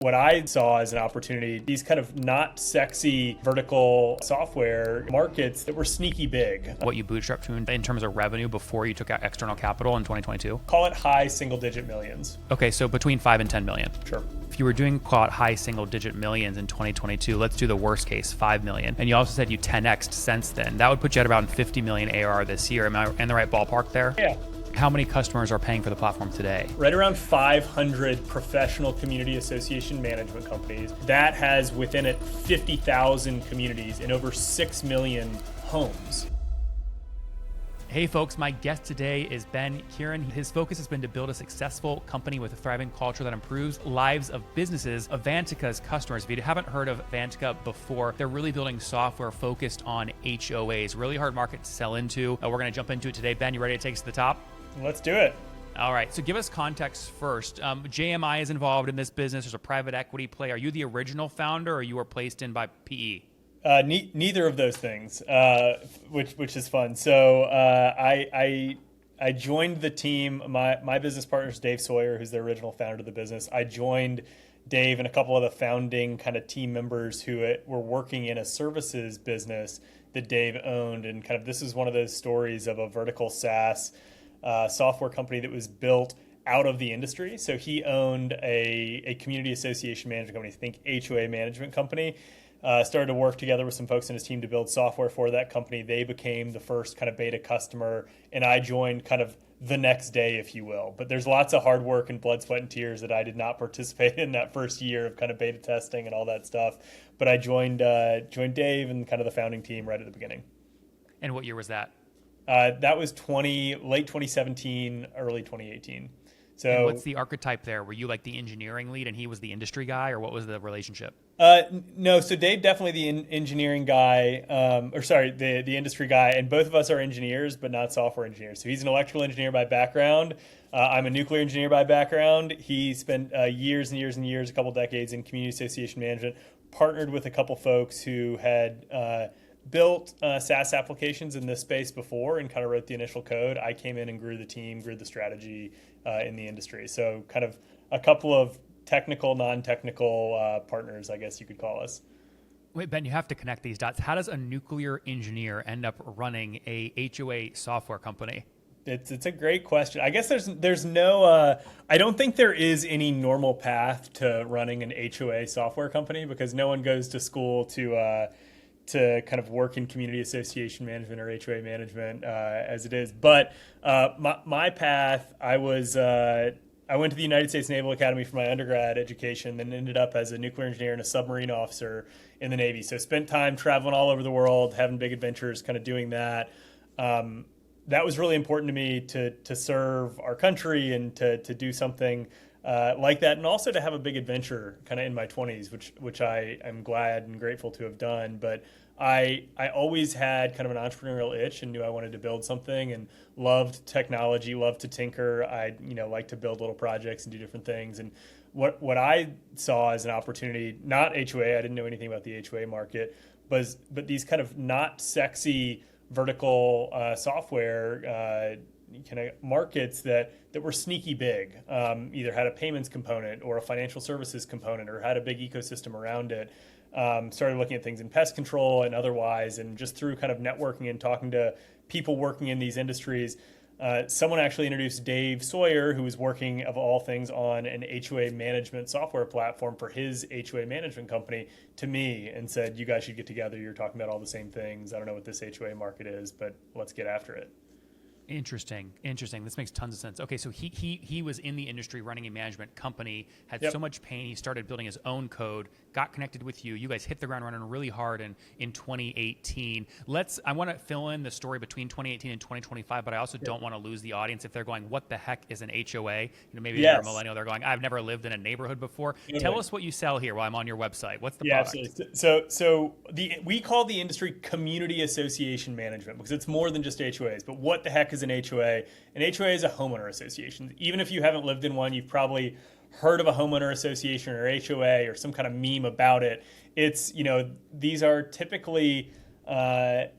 What I saw as an opportunity, these kind of not sexy vertical software markets that were sneaky big. What you bootstrapped to in terms of revenue before you took out external capital in 2022? Call it high single-digit millions. Okay, so between 5 and 10 million. Sure. If you were doing, call it high single-digit millions in 2022, let's do the worst case, 5 million. And you also said you 10x'd since then. That would put you at around 50 million ARR this year. Am I in the right ballpark there? Yeah. How many customers are paying for the platform today? Right around 500 professional community association management companies. That has within it 50,000 communities and over 6 million homes. Hey folks, my guest today is Ben Currin. His focus has been to build a successful company with a thriving culture that improves lives of businesses, of Vantaca's customers. If you haven't heard of Vantaca before, they're really building software focused on HOAs, really hard market to sell into. We're gonna jump into it today. Ben, you ready to take us to the top? Let's do it. All right, so give us context first. JMI is involved in this business. There's a private equity play. Are you the original founder or you were placed in by PE? Neither of those things, which is fun. So I joined the team. My business partner is Dave Sawyer, who's the original founder of the business. I joined Dave and a couple of the founding kind of team members who were working in a services business that Dave owned. And kind of this is one of those stories of a vertical SaaS software company that was built out of the industry. So he owned a community association management company, think HOA management company. Started to work together with some folks in his team to build software for that company. They became the first kind of beta customer, and I joined kind of the next day, if you will. But there's lots of hard work and blood, sweat, and tears that I did not participate in that first year of kind of beta testing and all that stuff. But I joined Dave and kind of the founding team right at the beginning. And what year was that? That was late 2017, early 2018. So and what's the archetype there? Were you like the engineering lead and he was the industry guy, or what was the relationship? No, so Dave definitely the engineering guy, the industry guy, and both of us are engineers, but not software engineers. So he's an electrical engineer by background. I'm a nuclear engineer by background. He spent years and years and years, a couple decades in community association management, partnered with a couple folks who had built SaaS applications in this space before and kind of wrote the initial code. I came in and grew the team, grew the strategy in the industry. So kind of a couple of technical, non-technical partners, I guess you could call us. Wait, Ben, you have to connect these dots. How does a nuclear engineer end up running a HOA software company? It's a great question. I guess there's no, I don't think there is any normal path to running an HOA software company because no one goes to school to kind of work in community association management or HOA management as it is. But my path, I went to the United States Naval Academy for my undergrad education, then ended up as a nuclear engineer and a submarine officer in the Navy. So spent time traveling all over the world, having big adventures, kind of doing that. That was really important to me to serve our country and to do something like that, and also to have a big adventure kind of in my 20s, which I am glad and grateful to have done. But I always had kind of an entrepreneurial itch and knew I wanted to build something and loved technology, loved to tinker. I like to build little projects and do different things. And what I saw as an opportunity, not HOA, I didn't know anything about the HOA market, but these kind of not sexy vertical software kind of markets that were sneaky big, either had a payments component or a financial services component or had a big ecosystem around it. Started looking at things in pest control and otherwise, and just through kind of networking and talking to people working in these industries, someone actually introduced Dave Sawyer, who was working, of all things, on an HOA management software platform for his HOA management company, to me, and said, you guys should get together. You're talking about all the same things. I don't know what this HOA market is, but let's get after it. Interesting. This makes tons of sense. Okay, so he was in the industry running a management company, had so much pain, he started building his own code, got connected with you. You guys hit the ground running really hard in 2018. I want to fill in the story between 2018 and 2025, but I also don't want to lose the audience if they're going, what the heck is an HOA? Maybe they're a millennial, they're going, I've never lived in a neighborhood before. Tell us what you sell here while I'm on your website. What's the product? Absolutely. So we call the industry community association management because it's more than just HOAs, but what the heck is an HOA? An HOA is a homeowner association. Even if you haven't lived in one, you've probably heard of a homeowner association or HOA or some kind of meme about it. It's, these are typically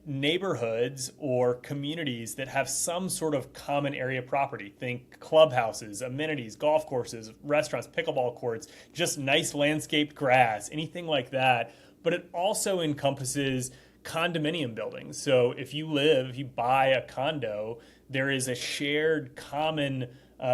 neighborhoods or communities that have some sort of common area property. Think clubhouses, amenities, golf courses, restaurants, pickleball courts, just nice landscaped grass, anything like that. But it also encompasses condominium buildings. So if you buy a condo, there is a shared common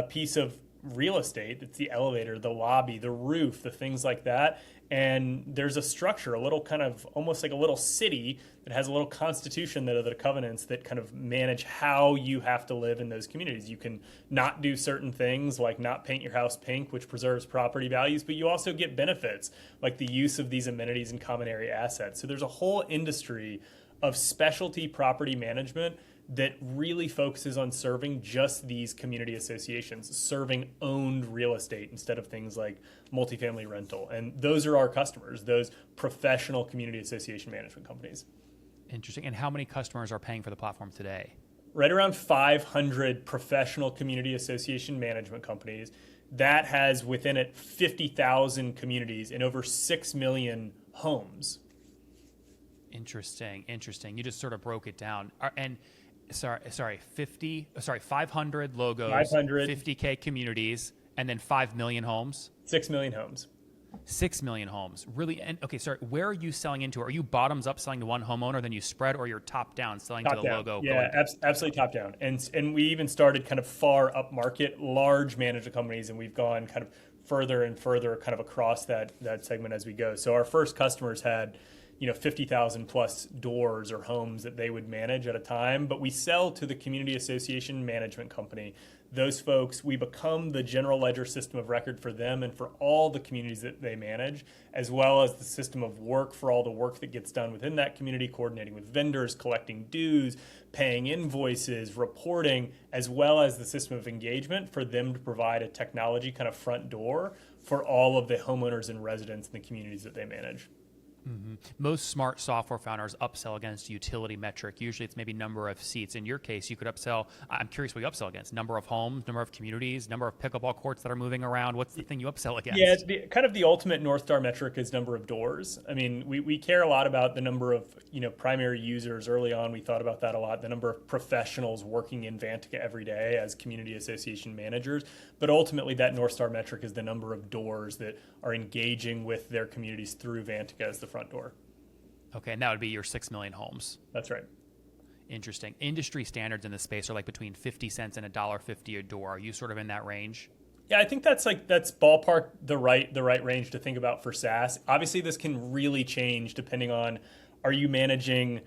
piece of real estate. It's the elevator, the lobby, the roof, the things like that. And there's a structure, a little kind of almost like a little city that has a little constitution that are the covenants that kind of manage how you have to live in those communities. You can not do certain things like not paint your house pink, which preserves property values, but you also get benefits like the use of these amenities and common area assets. So there's a whole industry of specialty property management that really focuses on serving just these community associations, serving owned real estate instead of things like multifamily rental. And those are our customers, those professional community association management companies. Interesting. And how many customers are paying for the platform today? Right around 500 professional community association management companies. That has within it 50,000 communities and over 6 million homes. Interesting. You just sort of broke it down. And 500 logos, 500, 50K communities, and then 5 million homes? 6 million homes. 6 million homes. Really? And okay, sorry, where are you selling into? Are you bottoms up selling to one homeowner, then you spread, or you're top down selling Top to the down. logo? Yeah, absolutely top down. And we even started kind of far up market, large management companies, and we've gone kind of further and further kind of across that segment as we go. So our first customers had 50,000 plus doors or homes that they would manage at a time. But we sell to the community association management company. Those folks, we become the general ledger system of record for them and for all the communities that they manage, as well as the system of work for all the work that gets done within that community, coordinating with vendors, collecting dues, paying invoices, reporting, as well as the system of engagement for them to provide a technology kind of front door for all of the homeowners and residents in the communities that they manage. Mm-hmm. Most smart software founders upsell against a utility metric. Usually it's maybe number of seats. In your case, you could upsell, I'm curious what you upsell against. Number of homes, number of communities, number of pickleball courts that are moving around. What's the thing you upsell against? Yeah, kind of the ultimate North Star metric is number of doors. I mean, we care a lot about the number of primary users. Early on, we thought about that a lot, the number of professionals working in Vantaca every day as community association managers. But ultimately, that North Star metric is the number of doors that are engaging with their communities through Vantaca as the front door. Okay, and that would be your 6 million homes. That's right. Interesting. Industry standards in this space are like between 50 cents and $1.50 a door. Are you sort of in that range? Yeah, I think that's ballpark the right range to think about for SaaS. Obviously, this can really change depending on, are you managing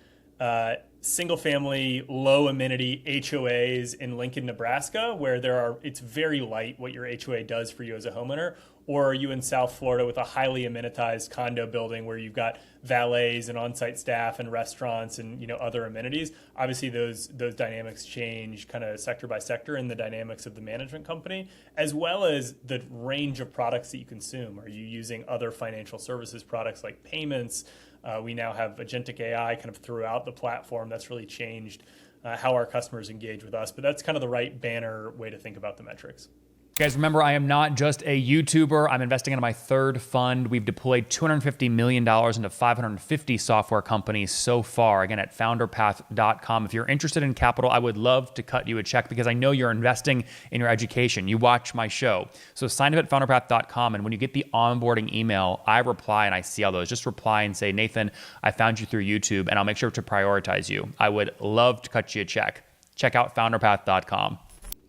single family, low amenity HOAs in Lincoln, Nebraska, where it's very light what your HOA does for you as a homeowner, or are you in South Florida with a highly amenitized condo building where you've got valets and on-site staff and restaurants and other amenities? Obviously, those dynamics change kind of sector by sector in the dynamics of the management company, as well as the range of products that you consume. Are you using other financial services products like payments? We now have Agentic AI kind of throughout the platform. That's really changed how our customers engage with us. But that's kind of the right banner way to think about the metrics. Guys, remember, I am not just a YouTuber. I'm investing into my third fund. We've deployed $250 million into 550 software companies so far. Again, at founderpath.com. If you're interested in capital, I would love to cut you a check because I know you're investing in your education. You watch my show. So sign up at founderpath.com. And when you get the onboarding email, I reply and I see all those. Just reply and say, Nathan, I found you through YouTube, and I'll make sure to prioritize you. I would love to cut you a check. Check out founderpath.com.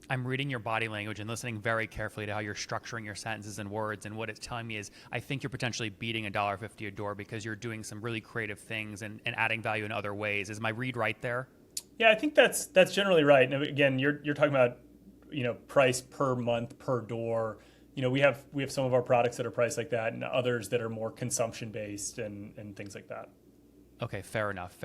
I'm reading your body language and listening very carefully to how you're structuring your sentences and words. And what it's telling me is I think you're potentially beating $1.50 a door because you're doing some really creative things and adding value in other ways. Is my read right there? Yeah, I think that's generally right. And again, you're talking about price per month per door. We have some of our products that are priced like that, and others that are more consumption based and things like that. Okay, fair enough.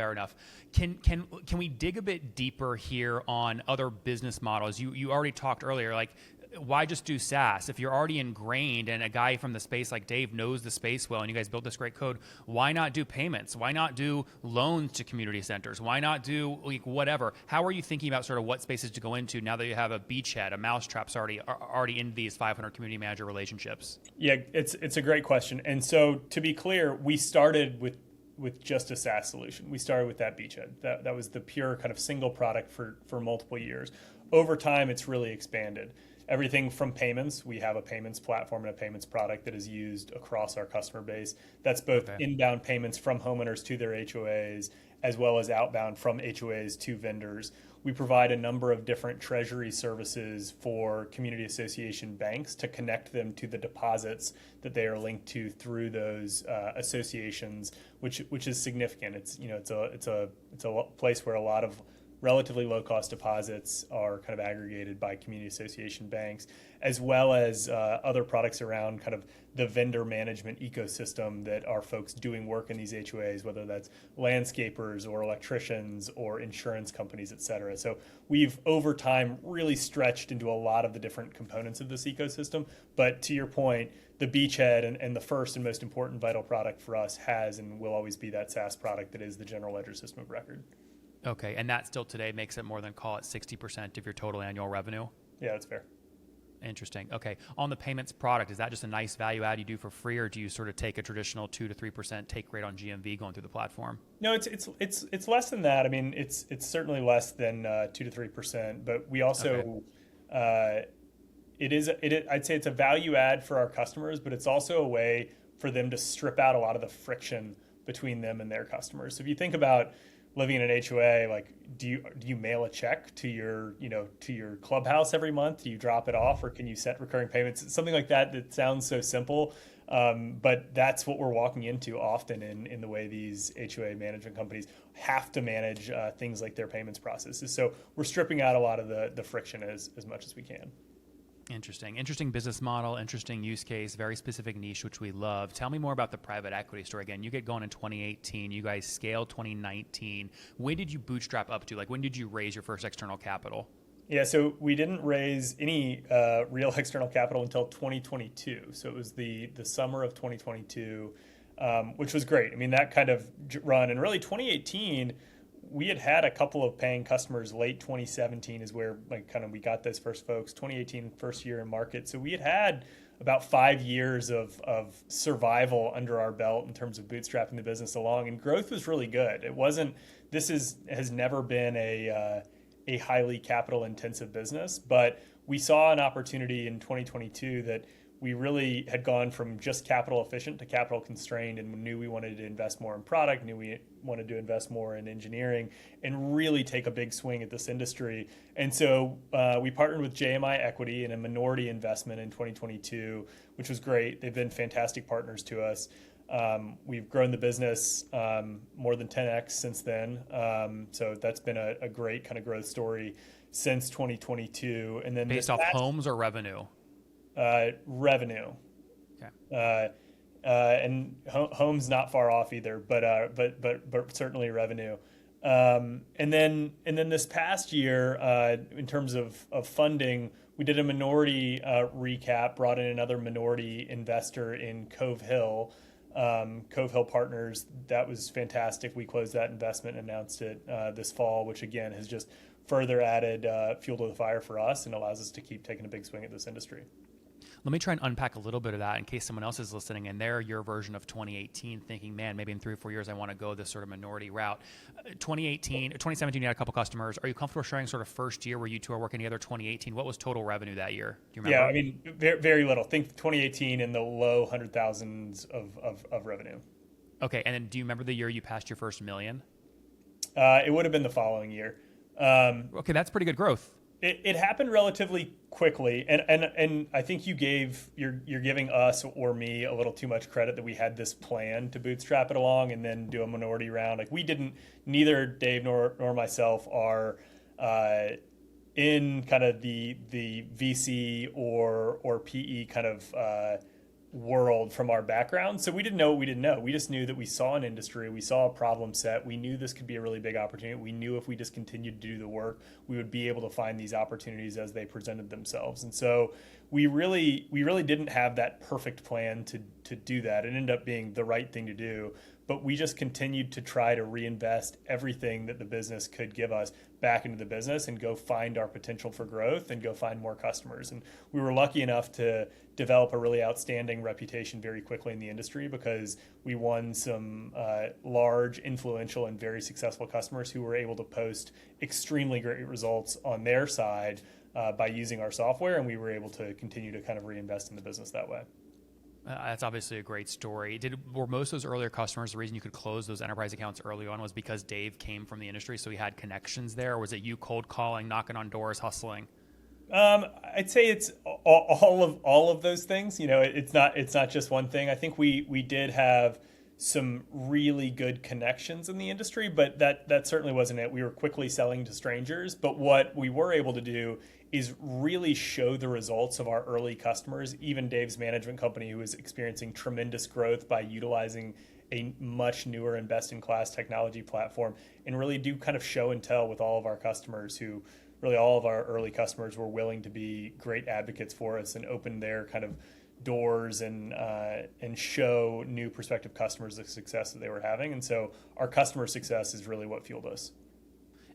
Can we dig a bit deeper here on other business models? You already talked earlier, like, why just do SaaS? If you're already ingrained and a guy from the space like Dave knows the space well and you guys built this great code, why not do payments? Why not do loans to community centers? Why not do whatever? How are you thinking about sort of what spaces to go into now that you have a beachhead, a mousetrap's already in these 500 community manager relationships? Yeah, it's a great question. And so to be clear, we started with with just a SaaS solution. We started with that beachhead. That was the pure kind of single product for multiple years. Over time, it's really expanded. Everything from payments, we have a payments platform and a payments product that is used across our customer base. That's both inbound payments from homeowners to their HOAs, as well as outbound from HOAs to vendors. We provide a number of different treasury services for community association banks to connect them to the deposits that they are linked to through those associations, which is significant. It's a place where a lot of relatively low-cost deposits are kind of aggregated by community association banks, as well as other products around kind of the vendor management ecosystem that are folks doing work in these HOAs, whether that's landscapers or electricians or insurance companies, et cetera. So we've, over time, really stretched into a lot of the different components of this ecosystem. But to your point, the beachhead and the first and most important vital product for us has and will always be that SaaS product that is the general ledger system of record. Okay, and that still today makes it more than, call it 60% of your total annual revenue? Yeah, that's fair. Interesting. Okay, on the payments product, is that just a nice value add you do for free, or do you sort of take a traditional 2 to 3% take rate on GMV going through the platform? No, it's less than that. I mean, it's certainly less than 2 to 3%, but we also I'd say it's a value add for our customers, but it's also a way for them to strip out a lot of the friction between them and their customers. So if you think about living in an HOA, like, do you mail a check to your clubhouse every month? Do you drop it off, or can you set recurring payments? Something like that sounds so simple, but that's what we're walking into often in the way these HOA management companies have to manage things like their payments processes. So we're stripping out a lot of the friction as much as we can. Interesting business model, interesting use case, very specific niche, which we love. Tell me more about the private equity story. Again, you get going in 2018, you guys scaled 2019. When did you bootstrap up to? Like, when did you raise your first external capital? Yeah, so we didn't raise any real external capital until 2022. So it was the summer of 2022, which was great. I mean, that kind of run, and really 2018, we had a couple of paying customers. Late 2017 is where we got those first folks. 2018, first year in market. So we had about 5 years of survival under our belt in terms of bootstrapping the business along, and growth was really good. Has never been a highly capital intensive business, but we saw an opportunity in 2022 that we really had gone from just capital efficient to capital constrained, and knew we wanted to invest more in product, knew we wanted to invest more in engineering, and really take a big swing at this industry. And so we partnered with JMI Equity in a minority investment in 2022, which was great. They've been fantastic partners to us. We've grown the business more than 10x since then. So that's been a great kind of growth story since 2022. And then based off homes or revenue? Revenue. Okay. And home's not far off either, but certainly revenue. And then this past year, in terms of funding, we did a minority recap, brought in another minority investor in Cove Hill Partners. That was fantastic. We closed that investment and announced it this fall, which again has just further added fuel to the fire for us and allows us to keep taking a big swing at this industry. Let me try and unpack a little bit of that in case someone else is listening and they're your version of 2018 thinking, man, maybe in 3 or 4 years I want to go this sort of minority route. 2017, you had a couple customers. Are you comfortable sharing sort of first year where you two are working together, 2018? What was total revenue that year? Do you remember? Yeah, I mean, very, very little. Think 2018 in the low 100,000s of revenue. Okay, and then do you remember the year you passed your first $1 million? It would have been the following year. Okay, that's pretty good growth. It happened relatively quickly, and I think you're giving us or me a little too much credit that we had this plan to bootstrap it along and then do a minority round. Like, we didn't. Neither Dave nor myself are in kind of the VC or PE kind of world from our background. So we didn't know what we didn't know. We just knew that we saw an industry, we saw a problem set, we knew this could be a really big opportunity. We knew if we just continued to do the work, we would be able to find these opportunities as they presented themselves. And so we really didn't have that perfect plan to do that. It ended up being the right thing to do, but we just continued to try to reinvest everything that the business could give us back into the business and go find our potential for growth and go find more customers. And we were lucky enough to develop a really outstanding reputation very quickly in the industry because we won some large, influential, and very successful customers who were able to post extremely great results on their side by using our software, and we were able to continue to kind of reinvest in the business that way. That's obviously a great story. Were most of those earlier customers, the reason you could close those enterprise accounts early on was because Dave came from the industry, so he had connections there? Or was it you cold calling, knocking on doors, hustling? I'd say it's all of those things. It's not just one thing. I think we did have some really good connections in the industry, but that certainly wasn't it. We were quickly selling to strangers, but what we were able to do is really show the results of our early customers, even Dave's management company, who was experiencing tremendous growth by utilizing a much newer and best-in-class technology platform, and really do kind of show and tell with all of our customers who really all of our early customers were willing to be great advocates for us and open their kind of doors and show new prospective customers the success that they were having. And so our customer success is really what fueled us.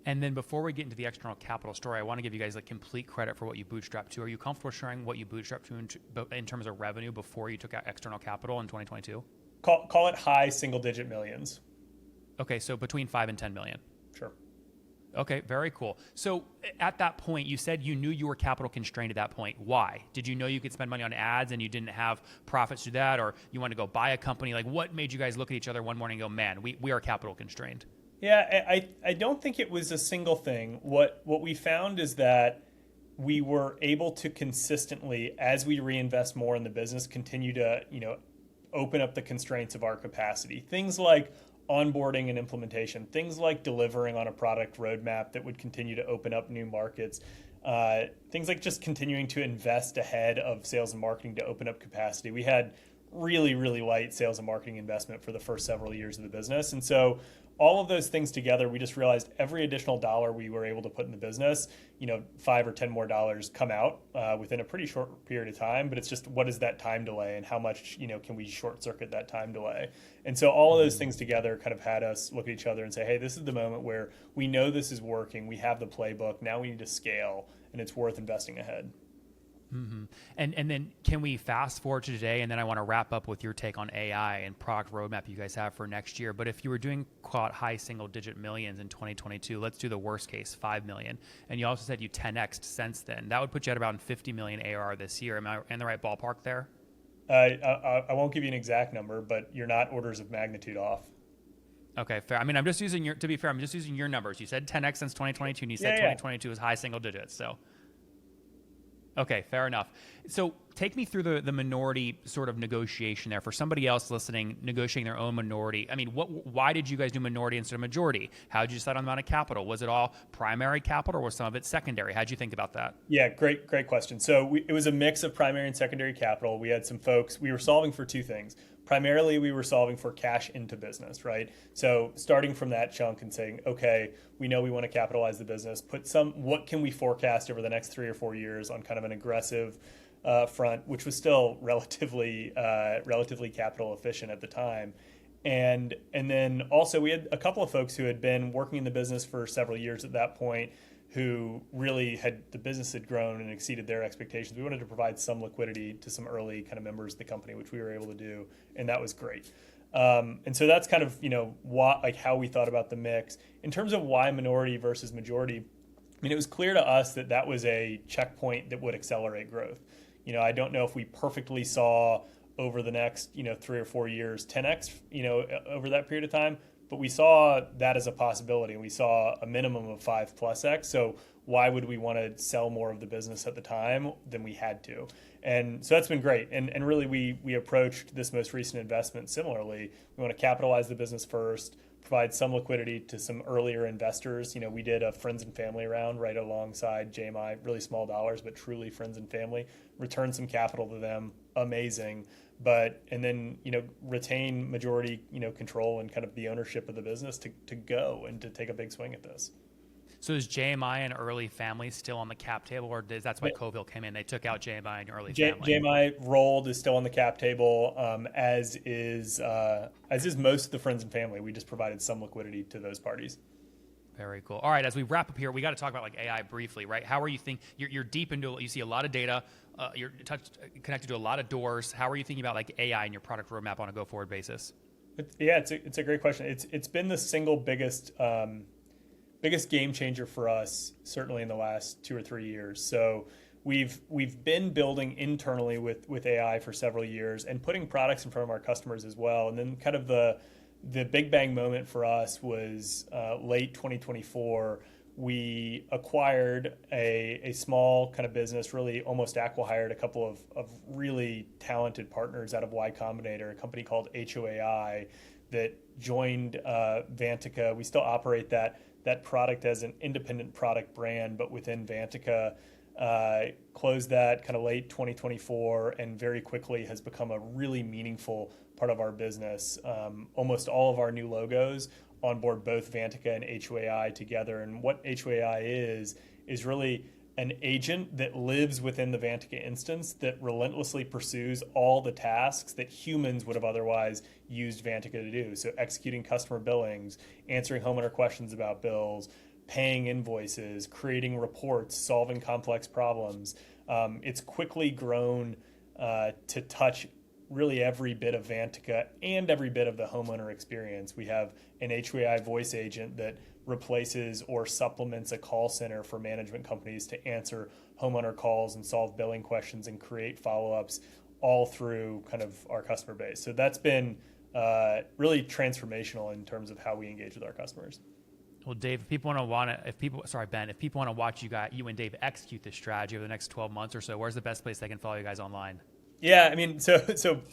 And then before we get into the external capital story, I want to give you guys like complete credit for what you bootstrapped to. Are you comfortable sharing what you bootstrapped to in terms of revenue before you took out external capital in 2022? Call it high single-digit millions. Okay, so between 5 and 10 million. Sure. Okay, very cool. So at that point, you said you knew you were capital constrained at that point. Why? Did you know you could spend money on ads and you didn't have profits to do that, or you wanted to go buy a company? Like, what made you guys look at each other one morning and go, man, we are capital constrained? Yeah, I don't think it was a single thing. What we found is that we were able to consistently, as we reinvest more in the business, continue to open up the constraints of our capacity. Things like onboarding and implementation, things like delivering on a product roadmap that would continue to open up new markets, things like just continuing to invest ahead of sales and marketing to open up capacity. We had really, really light sales and marketing investment for the first several years of the business. And so all of those things together, we just realized every additional dollar we were able to put in the business, $5 or $10 more come out within a pretty short period of time. But it's just, what is that time delay and how much, can we short circuit that time delay? And so all of those things together kind of had us look at each other and say, hey, this is the moment where we know this is working. We have the playbook. Now we need to scale, and it's worth investing ahead. Mm-hmm. And then can we fast forward to today? And then I want to wrap up with your take on AI and product roadmap you guys have for next year. But if you were doing high single digit millions in 2022, let's do the worst case, 5 million. And you also said you 10x'd since then. That would put you at around 50 million ARR this year. Am I in the right ballpark there? I won't give you an exact number, but you're not orders of magnitude off. Okay, fair. I mean, I'm just using to be fair, I'm just using your numbers. You said 10x since 2022, and you said 2022 is high single digits. So okay, fair enough. So take me through the minority sort of negotiation there. For somebody else listening, negotiating their own minority, I mean, why did you guys do minority instead of majority? How did you decide on the amount of capital? Was it all primary capital, or was some of it secondary? How did you think about that? Yeah, great question. So it was a mix of primary and secondary capital. We had some folks, we were solving for two things. Primarily, we were solving for cash into business, right? So starting from that chunk and saying, okay, we know we want to capitalize the business, what can we forecast over the next 3 or 4 years on kind of an aggressive front, which was still relatively capital efficient at the time. And then also we had a couple of folks who had been working in the business for several years at that point, who really the business had grown and exceeded their expectations. We wanted to provide some liquidity to some early kind of members of the company, which we were able to do, and that was great. And so that's kind of how we thought about the mix. In terms of why minority versus majority, I mean, it was clear to us that was a checkpoint that would accelerate growth. I don't know if we perfectly saw over the next 3 or 4 years 10x over that period of time, but we saw that as a possibility, and we saw a minimum of 5+x. So why would we want to sell more of the business at the time than we had to? And so that's been great. And really, we approached this most recent investment similarly. We want to capitalize the business first, provide some liquidity to some earlier investors. We did a friends and family round right alongside JMI, really small dollars, but truly friends and family. Return some capital to them, amazing. And then retain majority control and kind of the ownership of the business to go and to take a big swing at this. So is JMI an early family still on the cap table, or that's why Coville came in? They took out JMI and early family. JMI rolled is still on the cap table, as is most of the friends and family. We just provided some liquidity to those parties. Very cool. All right, as we wrap up here, we got to talk about like AI briefly, right? How are you you're deep into it, you see a lot of data, you're connected to a lot of doors. How are you thinking about like AI and your product roadmap on a go forward basis? It's a great question. It's been the single biggest game changer for us, certainly in the last 2 or 3 years. So we've been building internally with AI for several years and putting products in front of our customers as well. And then kind of the big bang moment for us was late 2024. We acquired a small kind of business, really almost acqui-hired a couple of really talented partners out of Y Combinator, a company called HOAI that joined Vantaca. We still operate that product as an independent product brand, but within Vantaca. Closed that kind of late 2024 and very quickly has become a really meaningful part of our business. Almost all of our new logos onboard both Vantaca and HOAI together. And what HOAI is really an agent that lives within the Vantaca instance that relentlessly pursues all the tasks that humans would have otherwise used Vantaca to do. So executing customer billings, answering homeowner questions about bills, paying invoices, creating reports, solving complex problems. It's quickly grown to touch really every bit of Vantaca and every bit of the homeowner experience. We have an HOAI voice agent that replaces or supplements a call center for management companies to answer homeowner calls and solve billing questions and create follow-ups all through kind of our customer base. So that's been really transformational in terms of how we engage with our customers. Well, Dave, Ben, if people want to watch you and Dave execute this strategy over the next 12 months or so, where's the best place they can follow you guys online? Yeah, I mean, so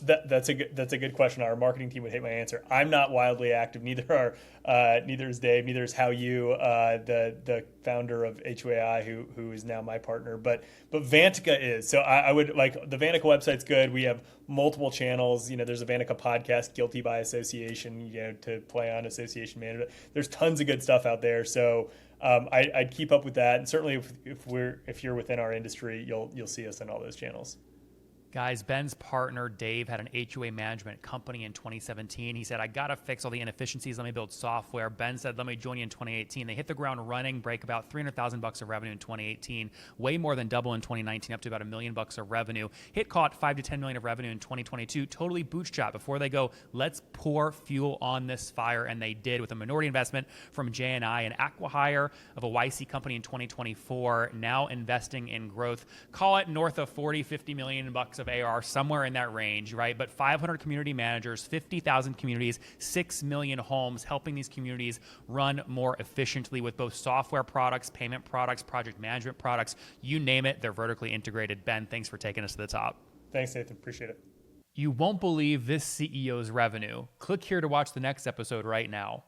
that's a good question. Our marketing team would hate my answer. I'm not wildly active. Neither is Dave. Neither is Hao Yu, the founder of HOAI, who is now my partner. But Vantaca is. So I would like the Vantaca website's good. We have multiple channels. There's a Vantaca podcast, Guilty by Association. To play on association management. There's tons of good stuff out there. So I'd keep up with that. And certainly if you're within our industry, you'll see us in all those channels. Guys, Ben's partner, Dave, had an HOA management company in 2017. He said, I got to fix all the inefficiencies. Let me build software. Ben said, let me join you in 2018. They hit the ground running, break about $300,000 of revenue in 2018, way more than double in 2019, up to about $1 million of revenue. Hit caught 5 to 10 million of revenue in 2022, totally bootstrap. Before they go, let's pour fuel on this fire. And they did with a minority investment from JNI, an acqui-hire of a YC company in 2024, now investing in growth. Call it north of 40, 50 million bucks of AR, somewhere in that range, right? But 500 community managers, 50,000 communities, 6 million homes, helping these communities run more efficiently with both software products, payment products, project management products, you name it, they're vertically integrated. Ben, thanks for taking us to the top. Thanks, Nathan. Appreciate it. You won't believe this CEO's revenue. Click here to watch the next episode right now.